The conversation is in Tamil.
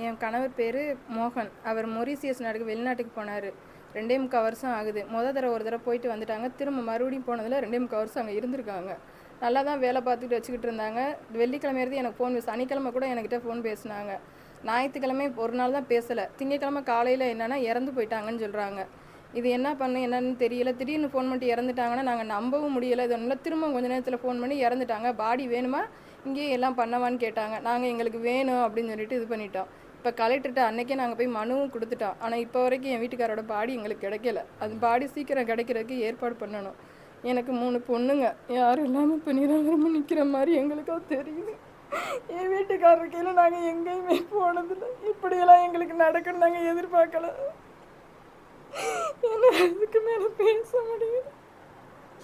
என் கணவர் பேர் மோகன். அவர் மொரீசியஸ் நாட்டுக்கு வெளிநாட்டுக்கு போனார். 2.25 வருஷம் ஆகுது. ஒரு தடவை போயிட்டு வந்துட்டாங்க. திரும்ப மறுபடியும் போனதில் 2.25 வருஷம் அங்கே இருந்திருக்காங்க. நல்லா தான் வேலை பார்த்துக்கிட்டு வச்சுக்கிட்டு இருந்தாங்க. வெள்ளிக்கிழமை இருந்து எனக்கு ஃபோன் சனிக்கிழமை கூட என்கிட்ட ஃபோன் பேசினாங்க. ஞாயிற்றுக்கிழமை ஒரு நாள் தான் பேசலை. திங்கக்கிழமை காலையில் என்னென்னா இறந்து போயிட்டாங்கன்னு சொல்கிறாங்க. இது என்ன என்னன்னு தெரியல. திடீர்னு ஃபோன் பண்ணிட்டு இறந்துட்டாங்கன்னா நாங்கள் நம்பவும் முடியலை. இது ஒன்றும் திரும்ப கொஞ்ச நேரத்தில் ஃபோன் பண்ணி இறந்துட்டாங்க, பாடி வேணுமா இங்கேயே எல்லாம் பண்ணவான்னு கேட்டாங்க. நாங்கள் எங்களுக்கு வேணும் அப்படின்னு சொல்லிட்டு இது பண்ணிட்டோம். இப்போ கலெக்டர்கிட்ட அன்றைக்கே நாங்கள் போய் மனுவும் கொடுத்துட்டோம். ஆனால் இப்போ வரைக்கும் என் வீட்டுக்காரோட பாடி எங்களுக்கு கிடைக்கல. அது பாடி சீக்கிரம் கிடைக்கிறதுக்கு ஏற்பாடு பண்ணணும். எனக்கு 3 பொண்ணுங்க. யாரும் இல்லாமல் இப்போ நிராகரமாக நிற்கிற மாதிரி எங்களுக்கோ தெரியுது. என் வீட்டுக்காரர் கீழே நாங்கள் எங்கேயுமே போனதில்லை. இப்படியெல்லாம் எங்களுக்கு நடக்கணும் நாங்கள் எதிர்பார்க்கல. ஏன்னா அதுக்கு மேலே பேச முடியும்.